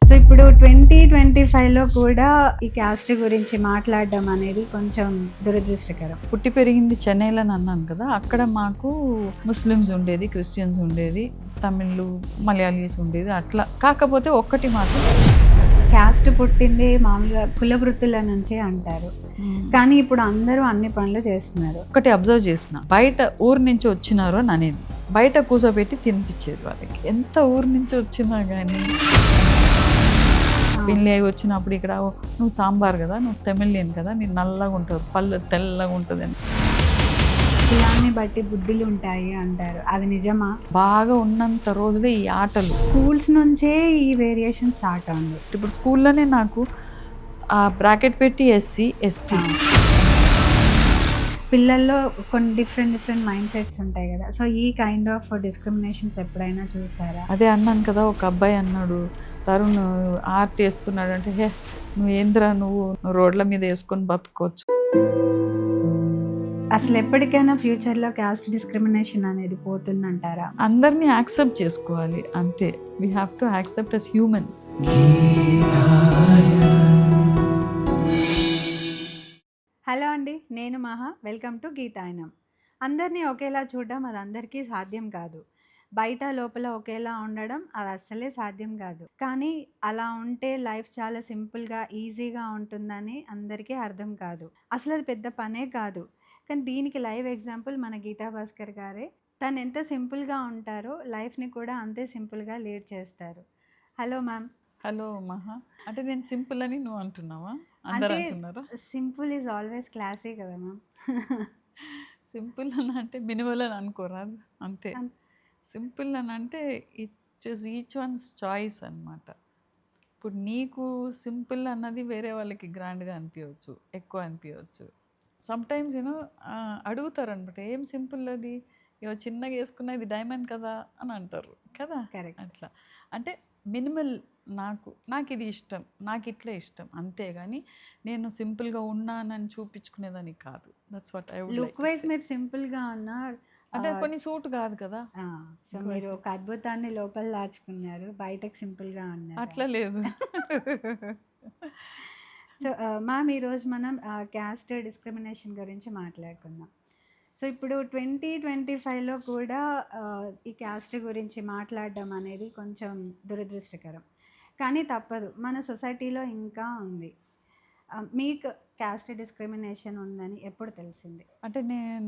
So ఇప్పుడు 2025లో కూడా ఈ క్యాస్ట్ గురించి మాట్లాడడం అనేది కొంచెం దురదృష్టకరం. పుట్టి పెరిగింది చెన్నైలో అని అన్నాను కదా, అక్కడ మాకు ముస్లిమ్స్ ఉండేది, క్రిస్టియన్స్ ఉండేది, తమిళ్ మలయాళీస్ ఉండేది. అట్లా కాకపోతే ఒక్కటి మాత్రం క్యాస్ట్ పుట్టింది మామూలుగా కుల వృత్తుల నుంచే అంటారు, కానీ ఇప్పుడు అందరూ అన్ని పనులు చేస్తున్నారు. ఒకటి అబ్జర్వ్ చేసిన, బయట ఊరు నుంచి వచ్చినారు అని అనేది, బయట కూసోబెట్టి తినిపించేది వాళ్ళకి. ఎంత ఊరు నుంచి వచ్చినా కానీ పెళ్ళి అయి వచ్చినప్పుడు ఇక్కడ నువ్వు సాంబార్ కదా, నువ్వు తమిళియన్ కదా, నీ నల్లగా ఉంటుంది, పళ్ళు తెల్లగా ఉంటుంది అని. కులాన్ని బట్టి బుద్ధులు ఉంటాయి అంటారు, అది నిజమా? బాగా ఉన్నంత రోజులే ఈ ఆటలు. స్కూల్స్ నుంచే ఈ వేరియేషన్ స్టార్ట్ అయింది. ఇప్పుడు స్కూల్లోనే నాకు ఆ బ్రాకెట్ పెట్టి ఎస్సీ ఎస్టీ. పిల్లల్లో కొన్ని డిఫరెంట్ మైండ్ సెట్స్ ఉంటాయి కదా, సో ఈ కైండ్ ఆఫ్ డిస్క్రిమినేషన్స్ ఎప్పుడైనా చూసారా? అదే అన్నాను కదా, ఒక అబ్బాయి అన్నాడు, తరుణ్ ఆర్ట్ వేస్తున్నాడు అంటే, హే నువ్వు ఏంద్రా, నువ్వు రోడ్ల మీద వేసుకొని బతుకోవచ్చు. అసలు ఎప్పటికైనా ఫ్యూచర్లో క్యాస్ట్ డిస్క్రిమినేషన్ అనేది పోతుందంటారా? అందరినీ యాక్సెప్ట్ చేసుకోవాలి అంతే. We have to accept us human. Hello అండి, నేను మహా. Welcome to Geetayanam. అందరినీ ఒకేలా చూడడం అది అందరికీ సాధ్యం కాదు. బయట లోపల ఒకేలా ఉండడం అది అస్సలే సాధ్యం కాదు. కానీ అలా ఉంటే లైఫ్ చాలా సింపుల్గా ఈజీగా ఉంటుందని అందరికీ అర్థం కాదు. అసలు అది పెద్ద పనే కాదు. కానీ దీనికి లైవ్ ఎగ్జాంపుల్ మన గీతా భాస్కర్ గారే. తను ఎంత సింపుల్గా ఉంటారో లైఫ్ని కూడా అంతే సింపుల్గా లీడ్ చేస్తారు. Hello ma'am. హలో మహా. అంటే నేను సింపుల్ అని నువ్వు అంటున్నావా? అందరూ అంటే అంటున్నారా? సింపుల్ ఈజ్ ఆల్వేస్ క్లాసీ కదా మ్యామ్. సింపుల్ అని అంటే మినిమల్ అని అనుకోరాదు అంతే. సింపుల్ అని అంటే ఇట్స్ ఈచ్ వన్స్ చాయిస్ అనమాట. ఇప్పుడు నీకు సింపుల్ అన్నది వేరే వాళ్ళకి గ్రాండ్గా అనిపించవచ్చు, ఎక్కువ అనిపించవచ్చు. సమ్టైమ్స్ యూనో అడుగుతారు అనమాట, ఏం సింపుల్ అది, ఇక చిన్నగా వేసుకున్న ఇది డైమండ్ కదా అని అంటారు కదా. కరెక్ట్. అట్లా అంటే మినిమల్, నాకు ఇది ఇష్టం, నాకు ఇట్లా ఇష్టం, అంతేగాని నేను సింపుల్గా ఉన్నానని చూపించుకునేదాన్ని కాదు. That's what I would like look to wise say. మీరు సింపుల్గా ఉన్నారు. అంటే కొన్ని సూట్ కాదు కదా. సో మీరు ఒక అద్భుతాన్ని లోపల దాచుకున్నారు, బయటకు సింపుల్గా ఉన్నారు. అట్లా లేదు. సో మ్యామ్, ఈరోజు మనం క్యాస్ట్ డిస్క్రిమినేషన్ గురించి మాట్లాడుకుందాం. సో ఇప్పుడు 2025లో కూడా ఈ క్యాస్ట్ గురించి మాట్లాడడం అనేది కొంచెం దురదృష్టకరం, కానీ తప్పదు, మన సొసైటీలో ఇంకా ఉంది. మీకు క్యాస్ట్ డిస్క్రిమినేషన్ ఉందని ఎప్పుడు తెలిసింది? అంటే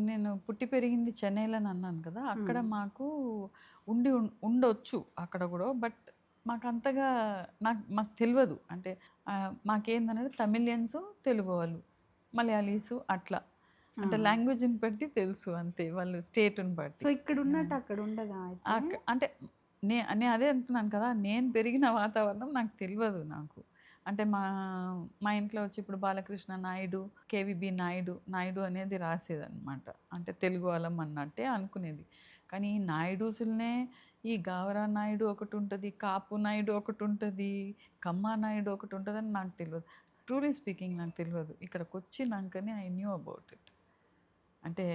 నేను పుట్టి పెరిగింది చెన్నైలో అని అన్నాను కదా, అక్కడ మాకు ఉండొచ్చు అక్కడ కూడా. బట్ మాకు అంతగా మాకు తెలియదు. అంటే మాకేందనంటే తమిళియన్స్, తెలుగు వాళ్ళు, మలయాళీసు అట్లా. అంటే లాంగ్వేజ్ని బట్టి తెలుసు అంతే, వాళ్ళు స్టేట్ని బట్టి. సో ఇక్కడ ఉన్నట్టు అక్కడ ఉండదా అయితే? అంటే నేను అదే అంటున్నాను కదా, నేను పెరిగిన వాతావరణం నాకు తెలియదు. అంటే మా ఇంట్లో వచ్చి ఇప్పుడు బాలకృష్ణ నాయుడు, కేవీబీ నాయుడు అనేది రాసేదన్నమాట. అంటే తెలుగు వాళ్ళం అన్నట్టే అనుకునేది. కానీ ఈ నాయుడుసులనే ఈ గావరా నాయుడు ఒకటి ఉంటుంది, కాపు నాయుడు ఒకటి ఉంటుంది, కమ్మా నాయుడు ఒకటి ఉంటుందని నాకు తెలియదు. ట్రూలీ స్పీకింగ్ నాకు తెలియదు. ఇక్కడికి వచ్చినాకనే ఐ న్యూ అబౌట్ ఇట్. అంటే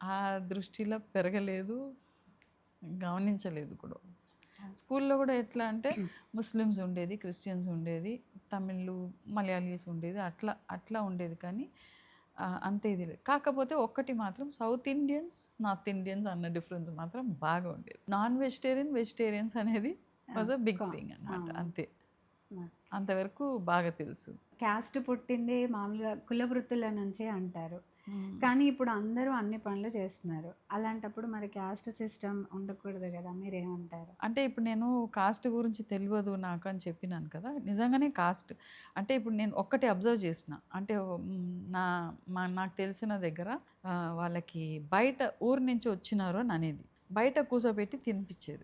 ఆ దృష్టిలో పెరగలేదు, గమనించలేదు కూడా. స్కూల్లో కూడా ఎట్లా అంటే ముస్లిమ్స్ ఉండేది, క్రిస్టియన్స్ ఉండేది, తమిళ్ మలయాళీస్ ఉండేది, అట్లా ఉండేది. కానీ అంతే ఇది లేదు. కాకపోతే ఒక్కటి మాత్రం సౌత్ ఇండియన్స్, నార్త్ ఇండియన్స్ అన్న డిఫరెన్స్ మాత్రం బాగా ఉండేది. నాన్ వెజిటేరియన్స్ అనేది వాజ్ అ బిగ్ థింగ్ అనమాట. అంతే, అంతవరకు బాగా తెలుసు. క్యాస్ట్ పుట్టింది మామూలుగా కుల వృత్తుల నుంచే అంటారు, కానీ ఇప్పుడు అందరూ అన్ని పనులు చేస్తున్నారు. అలాంటప్పుడు మరి క్యాస్ట్ సిస్టమ్ ఉండకూడదు కదా, మీరేమంటారు? అంటే ఇప్పుడు నేను కాస్ట్ గురించి తెలియదు నాకు అని చెప్పినాను కదా, నిజంగానే కాస్ట్ అంటే ఇప్పుడు నేను ఒక్కటి అబ్జర్వ్ చేసిన. అంటే నాకు తెలిసిన దగ్గర వాళ్ళకి బయట ఊరు నుంచి వచ్చినారు అని అనేది, బయట కూసోబెట్టి తినిపించేది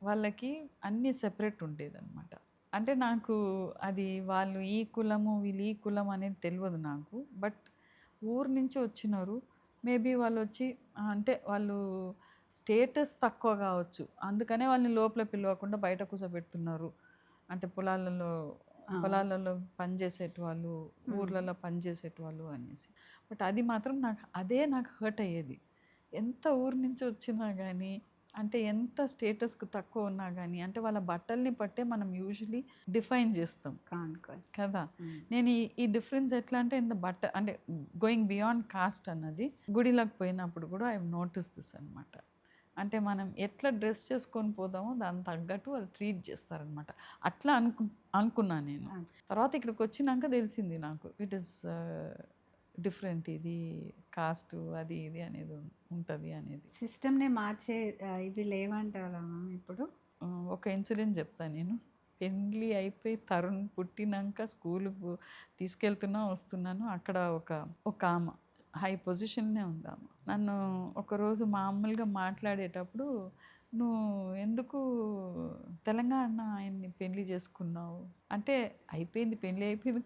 వాళ్ళకి అన్నీ సెపరేట్ ఉండేది అనమాట. అంటే నాకు అది వాళ్ళు ఈ కులము వీళ్ళు ఈ కులం అనేది తెలియదు నాకు. బట్ ఊరు నుంచి వచ్చినారు, మేబీ వాళ్ళు వచ్చి అంటే వాళ్ళు స్టేటస్ తక్కువ కావచ్చు, అందుకనే వాళ్ళని లోపల పిలవకుండా బయట కూర్చోబెడుతున్నారు. అంటే పొలాలలో పనిచేసేటవాళ్ళు, ఊర్లలో పనిచేసేటవాళ్ళు అనేసి. బట్ అది మాత్రం నాకు హర్ట్ అయ్యేది. ఎంత ఊరు నుంచి వచ్చినా కానీ అంటే ఎంత స్టేటస్‌కు తక్కువ ఉన్నా గానీ, అంటే వాళ్ళ బట్టల్ని బట్టే మనం యూజువల్లీ డిఫైన్ చేస్తాం కానుకోని. కదా! నేను ఈ డిఫరెన్స్ ఎట్లా అంటే ఇన్ ద బట్ట అంటే గోయింగ్ బియాండ్ కాస్ట్ అన్నది గుడిలోకి పోయినప్పుడు కూడా ఐ హావ్ నోటీస్ దిస్ అనమాట. అంటే మనం ఎట్లా డ్రెస్ చేసుకొని పోదామో దానికి తగ్గట్టు వాళ్ళు ట్రీట్ చేస్తారనమాట. అట్లా అనుకున్నా నేను. తర్వాత ఇక్కడికి వచ్చినాక తెలిసింది నాకు. ఇట్ ఈస్ డిఫరెంట్, ఇది కాస్ట్ అది ఇది అనేది ఉంటుంది అనేది. సిస్టమ్‌ని మార్చే ఇవి లేవంటారా మ్యామ్ ఇప్పుడు? ఒక ఇన్సిడెంట్ చెప్తాను నేను. పెళ్ళి అయిపోయి తరుణ్ పుట్టినాక స్కూలుకు తీసుకెళ్తున్నా వస్తున్నాను. అక్కడ ఒక ఆమె హై పొజిషన్‌నే ఉంది ఆమె. నన్ను ఒకరోజు మామూలుగా మాట్లాడేటప్పుడు, "నువ్వు ఎందుకు తెలంగాణ ఆయన్ని పెళ్లి చేసుకున్నావు?" అంటే అయిపోయింది, పెళ్ళి అయిపోయింది,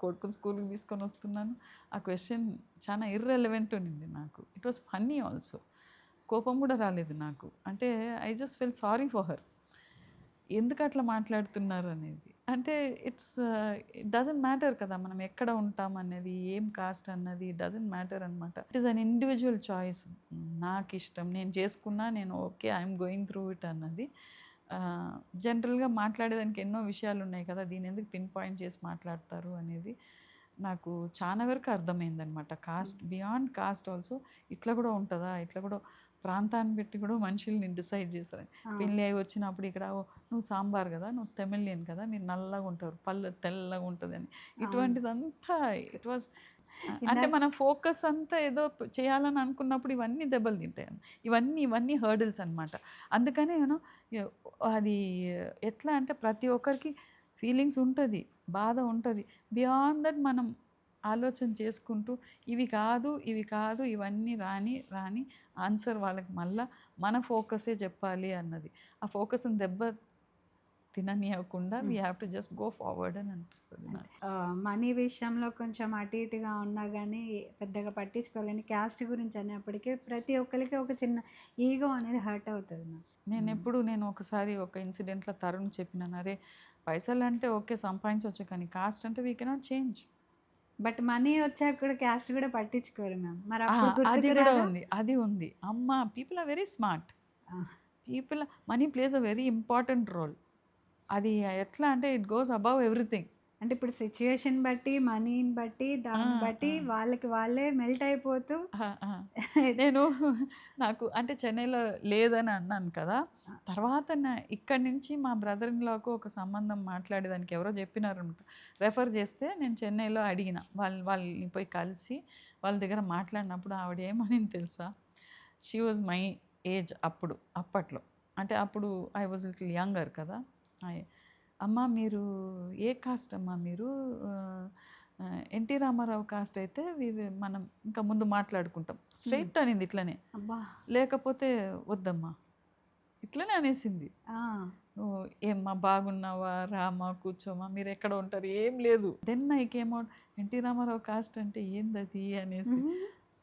కొడుకుని స్కూల్‌కి తీసుకొని వస్తున్నాను. ఆ క్వెషన్ చాలా ఇర్రెలవెంట్ ఉన్నింది నాకు. It was funny also. కోపం కూడా రాలేదు నాకు. అంటే I just fell sorry for her. ఎందుకు అట్లా మాట్లాడుతున్నారు అనేది. అంటే ఇట్ డజంట్ మ్యాటర్ కదా, మనం ఎక్కడ ఉంటాం అనేది, ఏం కాస్ట్ అన్నది డజంట్ మ్యాటర్ అనమాట. It is an individual choice. నాకు ఇష్టం, నేను చేసుకున్నా, నేను okay, I'm going through it అన్నది. జనరల్గా మాట్లాడేదానికి ఎన్నో విషయాలు ఉన్నాయి కదా, దీని ఎందుకు పిన్ పాయింట్ చేసి మాట్లాడతారు అనేది నాకు చాలా వరకు అర్థమైందనమాట. కాస్ట్ బియాండ్ కాస్ట్ ఆల్సో ఇట్లా కూడా ఉంటుందా, ఇట్లా కూడా ప్రాంతాన్ని పెట్టి కూడా మనుషుల్ని డిసైడ్ చేస్తారు. పెళ్ళి అయి వచ్చినప్పుడు ఇక్కడ నువ్వు సాంబార్ కదా, నువ్వు తమిళియన్ కదా, మీరు నల్లగా ఉంటారు, పళ్ళు తెల్లగా ఉంటుంది అని, ఇటువంటిదంతా ఇట్ వాజ్ అంటే మన ఫోకస్ అంతా ఏదో చేయాలని అనుకున్నప్పుడు ఇవన్నీ దెబ్బలు తింటాయి, ఇవన్నీ హర్డిల్స్ అనమాట. అందుకనే నేను అది ఎట్లా అంటే ప్రతి ఒక్కరికి ఫీలింగ్స్ ఉంటుంది, బాధ ఉంటుంది. బియాండ్ దట్ మనం ఆలోచన చేసుకుంటూ ఇవి కాదు ఇవన్నీ రాని ఆన్సర్ వాళ్ళకి మళ్ళా మన ఫోకసే చెప్పాలి అన్నది. ఆ ఫోకస్ని దెబ్బ తిననీయకుండా we have to just go forward అని అనిపిస్తుంది నాకు. మనీ విషయంలో కొంచెం అటు ఇటుగా ఉన్నా కానీ పెద్దగా పట్టించుకోలేని క్యాస్ట్ గురించి అనేప్పటికీ ప్రతి ఒక్కరికి ఒక చిన్న ఈగో అనేది హర్ట్ అవుతుంది మ్యామ్. నేను ఒకసారి ఒక ఇన్సిడెంట్లో తరుణ్ చెప్పినాను, అరే పైసలు అంటే ఓకే సంపాదించవచ్చు, కానీ కాస్ట్ అంటే we cannot change. But money వచ్చాక కూడా క్యాస్ట్ కూడా పట్టించుకోరు మ్యామ్. మరి అప్పుడు అది గుర్తుకు కూడా రాదా? ఉంది, అది ఉంది. అమ్మ, పీపుల్ ఆర్ వెరీ స్మార్ట్. ఆ, money plays a very important role. అది ఎట్లా అంటే ఇట్ గోస్ అబవ్ ఎవ్రీథింగ్. అంటే ఇప్పుడు సిచ్యువేషన్ బట్టి, మనీని బట్టి, దాన్ని బట్టి వాళ్ళకి వాళ్ళే మెల్ట్ అయిపోతూ నేను నాకు అంటే చెన్నైలో లేదని అన్నాను కదా, తర్వాత ఇక్కడి నుంచి మా బ్రదర్ ఇన్ లాకు ఒక సంబంధం మాట్లాడేదానికి ఎవరో చెప్పినారనమాట, రెఫర్ చేస్తే నేను చెన్నైలో అడిగిన, వాళ్ళని పోయి కలిసి వాళ్ళ దగ్గర మాట్లాడినప్పుడు ఆవిడ ఏమని తెలుసా, షీ వాజ్ మై ఏజ్ అప్పట్లో. అంటే అప్పుడు ఐ వాజ్ లిటిల్ యంగర్ కదా. అమ్మ మీరు ఏ కాస్ట్ అమ్మా మీరు? ఎన్టీ రామారావు కాస్ట్ అయితే మనం ఇంకా ముందు మాట్లాడుకుంటాం స్ట్రైట్ అనింది ఇట్లనే. అబ్బా, లేకపోతే వద్దమ్మా ఇట్లనే అనేసింది. నువ్వు ఏమ్మా బాగున్నావా, రామా కూర్చోమా, మీరు ఎక్కడ ఉంటారు, ఏం లేదు. Then I came out, NT Ramarao caste అంటే ఏందది అనేసి.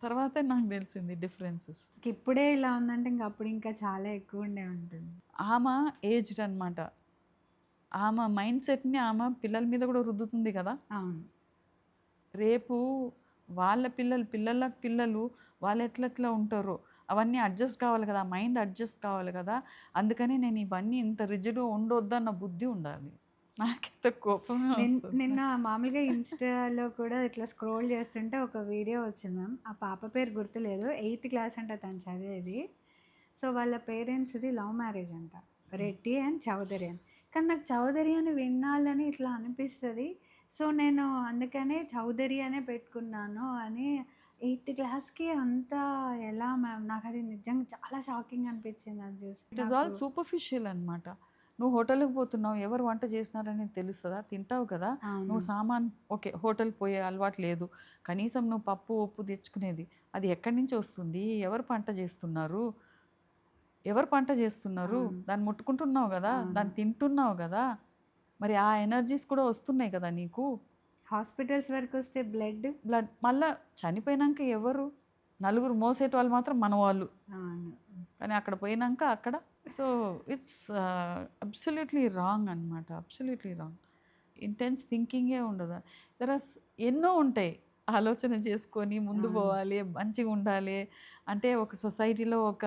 తర్వాత నాకు తెలిసింది డిఫరెన్సెస్. ఇప్పుడే ఇలా ఉందంటే ఇంకా అప్పుడు ఇంకా చాలా ఎక్కువ ఉండే ఉంటుంది. ఆమె ఏజ్డ్ అనమాట. ఆమె మైండ్ సెట్ని ఆమె పిల్లల మీద కూడా రుద్దుతుంది కదా. అవును. రేపు వాళ్ళ పిల్లలు వాళ్ళు ఎట్లా ఉంటారో అవన్నీ అడ్జస్ట్ కావాలి కదా, మైండ్ అడ్జస్ట్ కావాలి కదా. అందుకని నేను ఇవన్నీ ఇంత రిజిడ్గా ఉండొద్దన్న బుద్ధి ఉండాలి. నాకెంత కోపమే వస్తుంది. నిన్న మామూలుగా ఇన్స్టాలో కూడా ఇట్లా స్క్రోల్ చేస్తుంటే ఒక వీడియో వచ్చింది మ్యామ్. ఆ పాప పేరు గుర్తులేదు, 8th క్లాస్ అంట తను చదివేది. సో వాళ్ళ పేరెంట్స్ది లవ్ మ్యారేజ్ అంట, రెడ్డి అండ్ చౌదరి అని. కానీ నాకు చౌదరి అని వినాలని ఇట్లా అనిపిస్తుంది. సో నేను అందుకనే చౌదరి అనే పెట్టుకున్నాను అని. 8th క్లాస్కి అంతా ఎలా మ్యామ్? నాకు అది నిజంగా చాలా షాకింగ్ అనిపించింది అది చూసి. ఇట్ ఈస్ ఆల్ సూపర్ఫిషియల్ అనమాట. నువ్వు హోటల్కి పోతున్నావు, ఎవరు వంట చేసినారని తెలుస్తుందా? తింటావు కదా. నువ్వు సామాన్ ఓకే, హోటల్ పోయే అలవాటు లేదు, కనీసం నువ్వు పప్పు ఉప్పు తెచ్చుకునేది అది ఎక్కడి నుంచి వస్తుంది? ఎవరు పంట చేస్తున్నారు? దాన్ని ముట్టుకుంటున్నావు కదా, దాన్ని తింటున్నావు కదా, మరి ఆ ఎనర్జీస్ కూడా వస్తున్నాయి కదా నీకు. హాస్పిటల్స్ వరకు వస్తే బ్లడ్ మళ్ళీ చనిపోయినాక ఎవరు? నలుగురు మోసేటవాళ్ళు మాత్రం మన వాళ్ళు. కానీ అక్కడ పోయినాక అక్కడ సో ఇట్స్ అబ్సల్యూట్లీ రాంగ్ అనమాట, అబ్సల్యూట్లీ రాంగ్. ఇంటెన్స్ థింకింగే ఉండదు. ఎన్నో ఉంటాయి, ఆలోచన చేసుకొని ముందు పోవాలి, మంచిగా ఉండాలి అంటే ఒక సొసైటీలో ఒక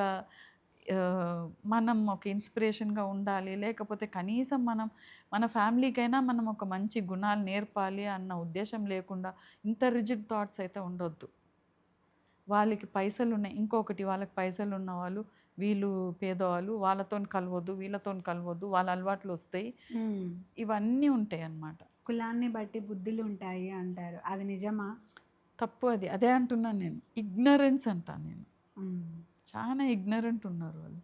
మనం ఒక ఇన్స్పిరేషన్గా ఉండాలి, లేకపోతే కనీసం మన ఫ్యామిలీకైనా మనం ఒక మంచి గుణాలు నేర్పాలి అన్న ఉద్దేశం లేకుండా ఇంత రిజిడ్ థాట్స్ అయితే ఉండొద్దు. వాళ్ళకి పైసలు ఉన్నాయి, ఇంకొకటి వాళ్ళకి పైసలు ఉన్న వాళ్ళు, వీళ్ళు పేదవాళ్ళు, వాళ్ళతోని కలవద్దు, వీళ్ళతోని కలవద్దు, వాళ్ళ అలవాట్లు వస్తాయి, ఇవన్నీ ఉంటాయి అన్నమాట. కులాన్ని బట్టి బుద్ధులు ఉంటాయి అంటారు, అది నిజమా? తప్పు అది. అదే అంటున్నాను నేను. ఇగ్నరెన్స్ అంటాను నేను. చాలా ఇగ్నరెంట్ ఉన్నారు వాళ్ళు.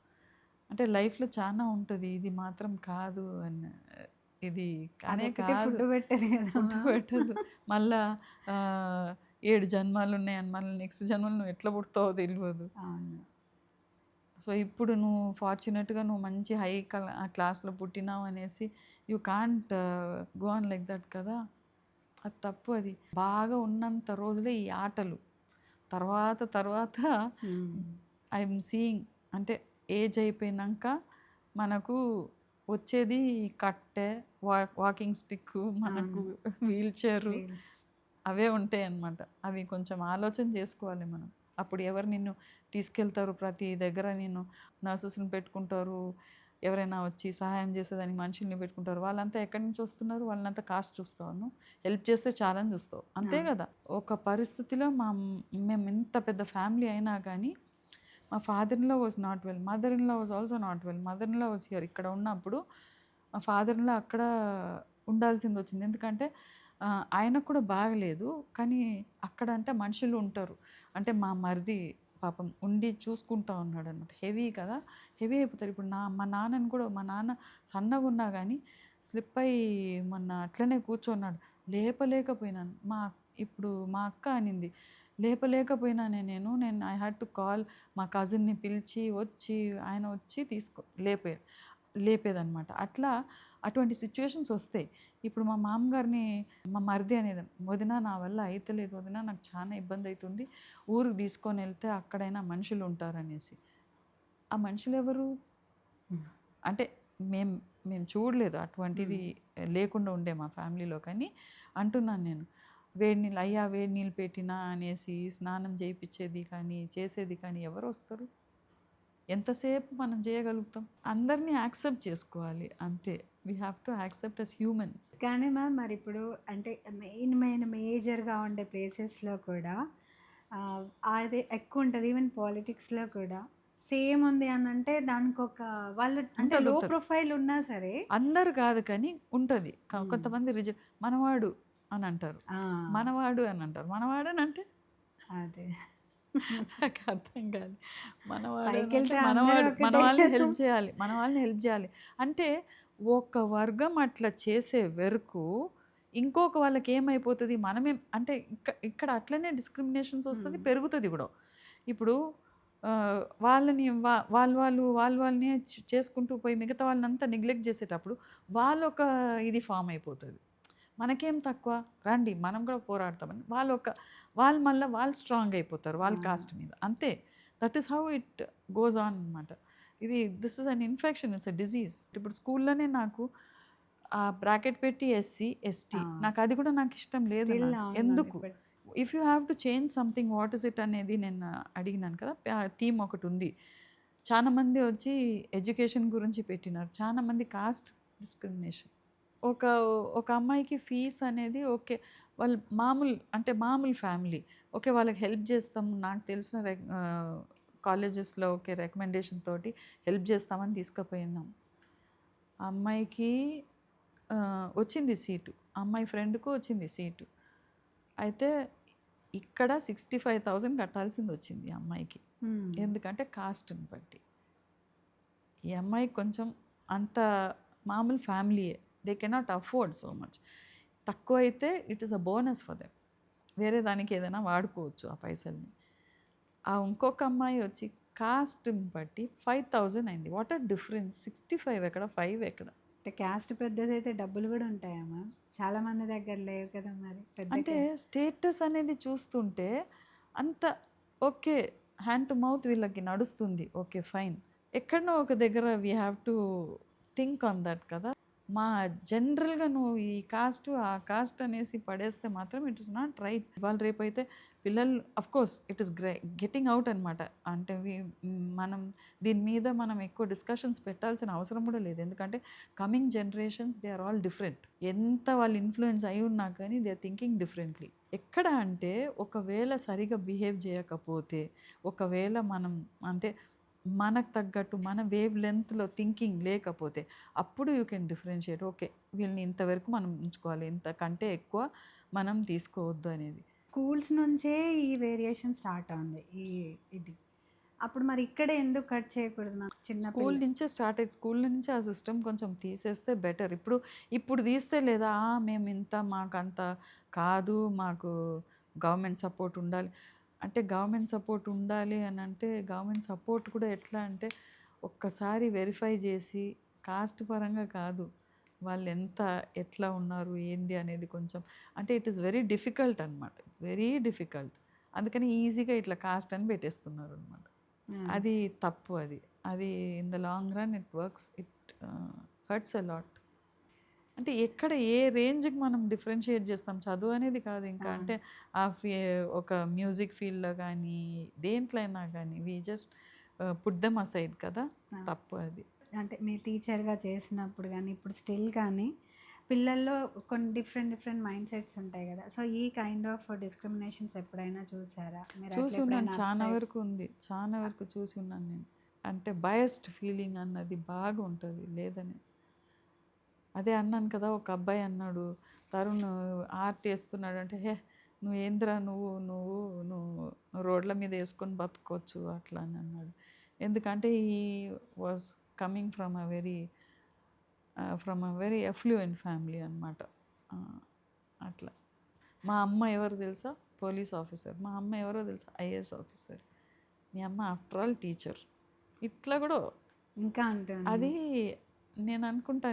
అంటే లైఫ్‌లో చాలా ఉంటది. ఇది మాత్రం కాదు ఇది కానే అదొక్కటే కాదు. ఫుడ్ పెట్టదు కదా! ఫుడ్ పెట్టదు. మళ్ళా 7 జన్మాలున్నాయని మళ్ళీ నెక్స్ట్ జన్మలో నువ్వు ఎట్లా పుడతావో తెలవదు. అవును. సో, ఇప్పుడు నువ్వు ఫార్చునేట్‌గా నువ్వు మంచి హై క్లాస్‌లో పుట్టినావు అనేసి you can't go on like that కదా! అది తప్పు అది. బాగా ఉన్నంత రోజులే ఈ ఆటలు. తర్వాత ఐ యామ్ సీయింగ్ అంటే ఏజ్ అయిపోయినాక మనకు వచ్చేది కట్టె, వాకింగ్ స్టిక్కు, మనకు వీల్ చైరు అవే ఉంటాయి అన్నమాట. అవి కొంచెం ఆలోచన చేసుకోవాలి మనం. అప్పుడు ఎవరు నిన్ను తీసుకెళ్తారు, ప్రతి దగ్గర నిన్ను నర్సెస్‌ని పెట్టుకుంటారు, ఎవరైనా వచ్చి సహాయం చేసేదానికి మనుషుల్ని పెట్టుకుంటారు. వాళ్ళంతా ఎక్కడి నుంచి వస్తున్నారు? వాళ్ళంతా కాస్ట్ చూస్తావు నువ్వు. హెల్ప్ చేస్తే చాలని చూస్తావు. అంతే కదా! ఒక పరిస్థితిలో మేము ఇంత పెద్ద ఫ్యామిలీ అయినా కానీ మా father in law was not well, mother in law was also not well. Mother in law was here. ఇక్కడ ఉన్నప్పుడు మా ఫాదర్ ఇన్ లా అక్కడ ఉండాల్సింది వచ్చింది. ఎందుకంటే ఆయనకు కూడా బాగలేదు. కానీ అక్కడ అంటే మనుషులు ఉంటారు. అంటే మా మరిది పాపం ఉండి చూసుకుంటా ఉన్నాడు అనమాట. హెవీ కదా, హెవీ అయిపోతారు. ఇప్పుడు మా నాన్నని కూడా, మా నాన్న సన్నగా ఉన్నా కానీ స్లిప్ అయ్యి మొన్న అట్లనే కూర్చున్నాడు. లేపలేకపోయినాను. ఇప్పుడు మా అక్క అనింది, లేపలేకపోయినానే నేను ఐ హ్యాడ్ టు కాల్ మా కజిన్ని పిలిచి వచ్చి ఆయన వచ్చి లేపేదనమాట. అటువంటి సిచ్యువేషన్స్ వస్తాయి. ఇప్పుడు మా మామగారిని మా మరిది అనేది, వదిన నా వల్ల అయితలేదు వదిన, నాకు చాలా ఇబ్బంది అవుతుంది, ఊరికి తీసుకొని వెళ్తే అక్కడైనా మనుషులు ఉంటారనేసి. ఆ మనుషులు ఎవరు అంటే మేము చూడలేదు అటువంటిది లేకుండా ఉండే మా ఫ్యామిలీలో. కానీ అంటున్నాను నేను, వేడి నీళ్ళు పెట్టినా అనేసి స్నానం చేయించేది కానీ చేసేది కానీ ఎవరు వస్తారు? ఎంతసేపు మనం చేయగలుగుతాం? అందరినీ యాక్సెప్ట్ చేసుకోవాలి అంతే. We have to accept as human. కానీ మ్యామ్ మరి ఇప్పుడు అంటే మేజర్గా ఉండే ప్లేసెస్లో కూడా అది ఎక్కువ ఉంటుంది. ఈవెన్ పాలిటిక్స్లో కూడా సేమ్ ఉంది అని అంటే దానికి ఒక వాళ్ళు అంటే లో ప్రొఫైల్ ఉన్నా సరే, అందరు కాదు కానీ ఉంటుంది. కొంతమంది మనవాడు అని అంటారు, మనవాడు అని అంటారు. మనవాడు అని అంటే అదే నాకు అర్థం కాదు. పైకెళ్తే మన అందరూ వాళ్ళని ఒకటే హెల్ప్ చేయాలి, మన వాళ్ళని హెల్ప్ చేయాలి అంటే ఒక వర్గం అట్లా చేసే వరకు ఇంకొక వాళ్ళకి ఏమైపోతుంది, అంటే ఇక్కడ అట్లనే డిస్క్రిమినేషన్స్ వస్తుంది, పెరుగుతుంది కూడా. ఇప్పుడు వాళ్ళని వాళ్ళని చేసుకుంటూ పోయి మిగతా వాళ్ళనంతా నెగ్లెక్ట్ చేసేటప్పుడు వాళ్ళొక ఇది ఫామ్ అయిపోతుంది. మనకేం తక్కువ, రండి మనం కూడా పోరాడతామని వాళ్ళు మళ్ళీ స్ట్రాంగ్ అయిపోతారు వాళ్ళ కాస్ట్ మీద. అంతే. That is how it goes on అనమాట. This is an infection, it's a disease. ఇప్పుడు స్కూల్లోనే నాకు బ్రాకెట్ పెట్టి ఎస్సీ ఎస్టీ, నాకు అది కూడా నాకు ఇష్టం లేదు. ఎందుకు? If you have to change something, what is it అనేది నేను అడిగినాను కదా. థీమ్ ఒకటి ఉంది. చాలామంది వచ్చి ఎడ్యుకేషన్ గురించి పెట్టినారు, చాలామంది కాస్ట్ డిస్క్రిమినేషన్. ఒక అమ్మాయికి ఫీస్ అనేది ఓకే, వాళ్ళు మామూలు ఫ్యామిలీ, ఓకే వాళ్ళకి హెల్ప్ చేస్తాం, నాకు తెలిసిన కాలేజెస్లో ఓకే రికమెండేషన్ తోటి హెల్ప్ చేస్తామని తీసుకుపోయినాం. ఆ అమ్మాయికి వచ్చింది సీటు, అమ్మాయి ఫ్రెండ్కు వచ్చింది సీటు. అయితే ఇక్కడ 65,000 కట్టాల్సింది వచ్చింది ఈ అమ్మాయికి. ఎందుకంటే కాస్ట్ని బట్టి. ఈ అమ్మాయికి కొంచెం అంత మామూలు ఫ్యామిలీయే, they cannot afford so much. తక్కువ అయితే it is a bonus for them, వేరే దానికి ఏదైనా వాడుకోవచ్చు ఆ పైసల్ని. ఇంకొక అమ్మాయి వచ్చి కాస్ట్ని బట్టి 5,000 అయింది. What are difference? 65 ఎక్కడ, 5 ఎక్కడ? క్యాస్ట్ పెద్దదైతే డబ్బులు కూడా ఉంటాయమ్మా, చాలా మంది దగ్గర లేవు కదా మరి. అంటే స్టేటస్ అనేది చూస్తుంటే అంత ఓకే, హ్యాండ్ టు మౌత్ వీళ్ళకి నడుస్తుంది, ఓకే ఫైన్. ఎక్కడనో ఒక దగ్గర we have to think on that కదా. మా జనరల్‌గా నువ్వు ఈ కాస్ట్, ఆ కాస్ట్ అనేసి పడేస్తే మాత్రం ఇట్ ఇస్ నాట్ రైట్. ఇవాళ రేపైతే పిల్లలు of course it is getting out అనమాట. అంటే మనం దీని మీద మనం ఎక్కువ డిస్కషన్స్ పెట్టాల్సిన అవసరం కూడా లేదు. ఎందుకంటే coming generations they are all different. ఎంత వాళ్ళు ఇన్‌ఫ్లూయెన్స్ అయ్యి ఉన్నా కానీ దే ఆర్ థింకింగ్ డిఫరెంట్‌లీ. ఎక్కడ అంటే ఒకవేళ సరిగ్గా బిహేవ్ చేయకపోతే, ఒకవేళ మనం అంటే మనకు తగ్గట్టు మన వేవ్ లెంగ్త్‌లో థింకింగ్ లేకపోతే అప్పుడు యూ కెన్ డిఫరెన్షియేట్. ఓకే, వీళ్ళని ఇంతవరకు మనం ఉంచుకోవాలి, ఇంతకంటే ఎక్కువ మనం తీసుకోవద్దు అనేది. స్కూల్స్ నుంచే ఈ వేరియేషన్ స్టార్ట్ అయింది. ఇది. అప్పుడు మరి ఇక్కడే ఎందుకు కట్ చేయకూడదు మ్యామ్? చిన్న స్కూల్ నుంచే స్టార్ట్ అయ్యింది. స్కూల్ నుంచి ఆ సిస్టమ్ కొంచెం తీసేస్తే బెటర్. ఇప్పుడు తీస్తే లేదా మేము ఇంత మాకంత కాదు, మాకు గవర్నమెంట్ సపోర్ట్ ఉండాలి అంటే గవర్నమెంట్ సపోర్ట్ ఉండాలి అని అంటే గవర్నమెంట్ సపోర్ట్ కూడా ఎట్లా అంటే ఒక్కసారి వెరిఫై చేసి కాస్ట్ పరంగా కాదు, వాళ్ళు ఎంత ఎట్లా ఉన్నారు ఏంది అనేది కొంచెం అంటే ఇట్ ఈస్ వెరీ డిఫికల్ట్ అనమాట. It's very difficult. అందుకని ఈజీగా ఇట్లా కాస్ట్ అని పెట్టేస్తున్నారు అనమాట. అది తప్పు. అది in the long run it works, it hurts a lot. అంటే ఎక్కడ ఏ రేంజ్కి మనం డిఫరెన్షియేట్ చేస్తాం చదువు అనేది కాదు ఇంకా. అంటే ఆ ఒక మ్యూజిక్ ఫీల్డ్లో కానీ దేంట్లో అయినా కానీ we just put them aside కదా. తప్పు అది. అంటే మీరు టీచర్గా చేసినప్పుడు కానీ ఇప్పుడు స్టిల్ కానీ పిల్లల్లో కొన్ని డిఫరెంట్ మైండ్ సెట్స్ ఉంటాయి కదా. సో ఈ కైండ్ ఆఫ్ డిస్క్రిమినేషన్స్ ఎప్పుడైనా చూసారా మీరు? చూసి ఉన్నాను, చాలా వరకు ఉంది, చాలా వరకు చూసి ఉన్నాను నేను. అంటే బయస్డ్ ఫీలింగ్ అన్నది బాగా ఉంటుంది, లేదని. అదే అన్నాను కదా, ఒక అబ్బాయి అన్నాడు, తరుణ్ ఆర్ట్ వేస్తున్నాడు అంటే, హే నువ్వు ఏంద్రా నువ్వు నువ్వు నువ్వు రోడ్ల మీద వేసుకొని బతుకోవచ్చు అట్లా అని అన్నాడు. ఎందుకంటే ఈ was coming from a very affluent family అనమాట. అట్లా మా అమ్మ ఎవరు తెలుసా? Police officer. మా అమ్మ ఎవరో తెలుసా? IAS officer. మీ అమ్మ ఆఫ్టర్ ఆల్ టీచర్. ఇట్లా కూడా ఇంకా అంటే అది నేను అనుకుంటా.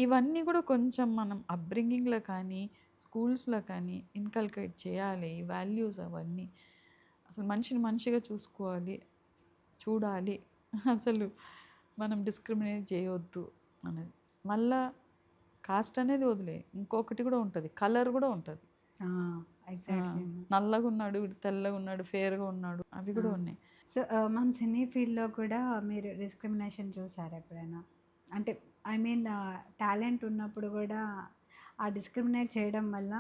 ఇవన్నీ కూడా కొంచెం మనం అప్బ్రింగింగ్లో కానీ స్కూల్స్లో కానీ ఇన్కల్కేట్ చేయాలి. ఈ వాల్యూస్ అవన్నీ అసలు మనిషిని మనిషిగా చూడాలి. అసలు మనం డిస్క్రిమినేట్ చేయవద్దు అనేది. మళ్ళా కాస్ట్ అనేది వదిలే, ఇంకొకటి కూడా ఉంటుంది, కలర్ కూడా ఉంటుంది. నల్లగా ఉన్నాడు, తెల్లగా ఉన్నాడు, ఫేర్గా ఉన్నాడు, అవి కూడా ఉన్నాయి. సో మన సినీ ఫీల్డ్లో కూడా మీరు డిస్క్రిమినేషన్ చూసారు ఎప్పుడైనా? అంటే ఐ మీన్ టాలెంట్ ఉన్నప్పుడు కూడా ఆ డిస్క్రిమినేట్ చేయడం వల్ల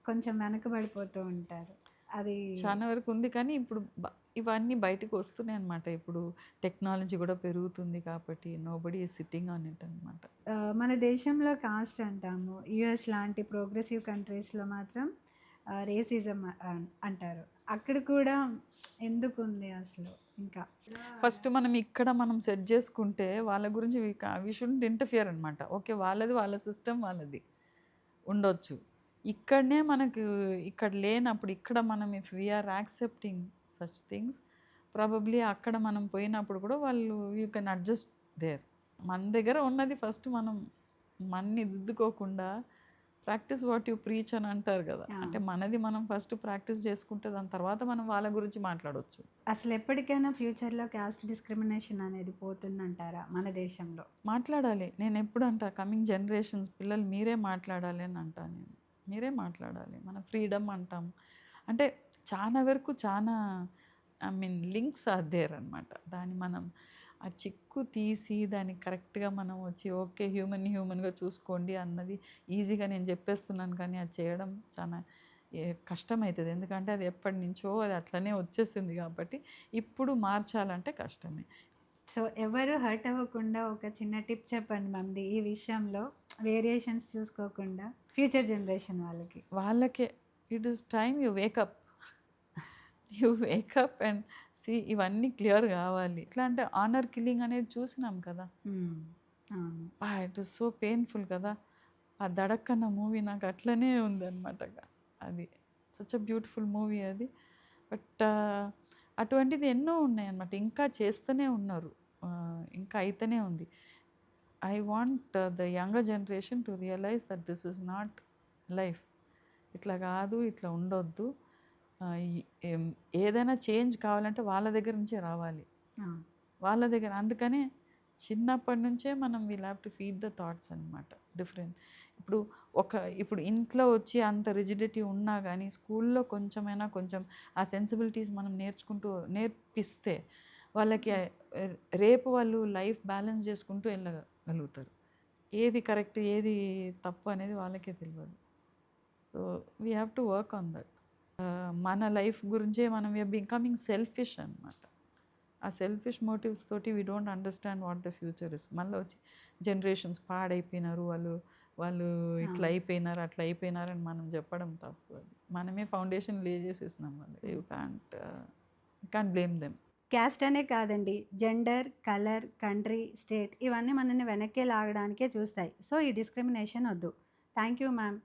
కొంచెం వెనకబడిపోతూ ఉంటారు. అది చాలా వరకు ఉంది, కానీ ఇప్పుడు ఇవన్నీ బయటకు వస్తున్నాయి అనమాట. ఇప్పుడు టెక్నాలజీ కూడా పెరుగుతుంది కాబట్టి nobody is sitting on it అనమాట. మన దేశంలో కాస్ట్ అంటాము, యుఎస్ లాంటి ప్రోగ్రెసివ్ కంట్రీస్లో మాత్రం రేసిజం అంటారు. అక్కడ కూడా ఎందుకు ఉంది అసలు? ఇంకా ఫస్ట్ మనం సెట్ చేసుకుంటే వాళ్ళ గురించి వి షుడ్ంట్ ఇంటర్ఫియర్ అనమాట. ఓకే, వాళ్ళ సిస్టమ్ వాళ్ళది ఉండొచ్చు. ఇక్కడనే మనకు ఇక్కడ లేనప్పుడు ఇక్కడ మనం if we are accepting such things probably అక్కడ మనం పోయినప్పుడు కూడా వాళ్ళు యూ కెన్ అడ్జస్ట్ దేర్. మన దగ్గర ఉన్నది ఫస్ట్ మనని దిద్దుకోకుండా ప్రాక్టీస్ వాట్ యూ ప్రీచ్ అని అంటారు కదా. అంటే మనది మనం ఫస్ట్ ప్రాక్టీస్ చేసుకుంటే దాని తర్వాత మనం వాళ్ళ గురించి మాట్లాడవచ్చు. అసలు ఎప్పటికైనా ఫ్యూచర్లో క్యాస్ట్ డిస్క్రిమినేషన్ అనేది పోతుందంటారా మన దేశంలో? మాట్లాడాలి. నేను ఎప్పుడు అంటా కమింగ్ జనరేషన్స్ పిల్లలు మీరే మాట్లాడాలి అని అంటాను నేను. మీరే మాట్లాడాలి. మన ఫ్రీడమ్ అంటాం. అంటే చాలా వరకు I mean links are there అనమాట. దాన్ని మనం ఆ చిక్కు తీసి దాన్ని కరెక్ట్గా మనం వచ్చి ఓకే హ్యూమన్గా చూసుకోండి అన్నది ఈజీగా నేను చెప్పేస్తున్నాను, కానీ అది చేయడం చాలా కష్టమవుతుంది. ఎందుకంటే అది ఎప్పటి నుంచో అది అట్లనే వచ్చేసింది కాబట్టి ఇప్పుడు మార్చాలంటే కష్టమే. సో ఎవరు హర్ట్ అవ్వకుండా ఒక చిన్న టిప్ చెప్పండి మ్యామ్ ఈ విషయంలో, వేరియేషన్స్ చూసుకోకుండా ఫ్యూచర్ జనరేషన్ వాళ్ళకే. It is time you wake up and see ఇవన్నీ క్లియర్ కావాలి. ఎట్లా అంటే ఆనర్ కిల్లింగ్ అనేది చూసినాం కదా, ఇట్ ఈస్ సో పెయిన్ఫుల్ కదా. ఆ దడక్ అన్న మూవీ నాకు అట్లనే ఉందన్నమాట. అది సచ్ అ బ్యూటిఫుల్ మూవీ అది. బట్ అటువంటిది ఎన్నో ఉన్నాయన్నమాట, ఇంకా చేస్తూనే ఉన్నారు, ఇంకా అయితేనే ఉంది. I want the younger generation to realise that this is not life. ఇట్లా కాదు, ఇట్లా ఉండొద్దు. ఏదైనా చేంజ్ కావాలంటే వాళ్ళ దగ్గర నుంచే రావాలి, వాళ్ళ దగ్గర. అందుకనే చిన్నప్పటి నుంచే మనం will have to feed the thoughts అనమాట. డిఫరెంట్ ఇప్పుడు ఇప్పుడు ఇంట్లో వచ్చి అంత రిజిడిటీ ఉన్నా కానీ స్కూల్లో కొంచెమైనా కొంచెం ఆ సెన్సిబిలిటీస్ మనం నేర్పిస్తే వాళ్ళకి రేపు వాళ్ళు లైఫ్ బ్యాలెన్స్ చేసుకుంటూ వెళ్ళగలుగుతారు. ఏది కరెక్ట్ ఏది తప్పు అనేది వాళ్ళకే తెలియదు. So we have to work on that. మన లైఫ్ గురించే మనం వీఆర్ బికమింగ్ సెల్ఫిష్ అనమాట. ఆ సెల్ఫిష్ మోటివ్స్ తోటి we don't understand what the future is. మళ్ళీ వచ్చి జనరేషన్స్ పాడైపోయినారు, వాళ్ళు వాళ్ళు ఇట్లా అయిపోయినారు అట్లా అయిపోయినారు అని మనం చెప్పడం తప్పు. అది మనమే ఫౌండేషన్ లే చేసేసినాం వాళ్ళు. You can't blame them. Caste అనే కాదండి, జెండర్, కలర్, కంట్రీ, స్టేట్ ఇవన్నీ మనల్ని వెనక్కి లాగడానికే చూస్తాయి. సో ఈ డిస్క్రిమినేషన్ వద్దు. Thank you ma'am.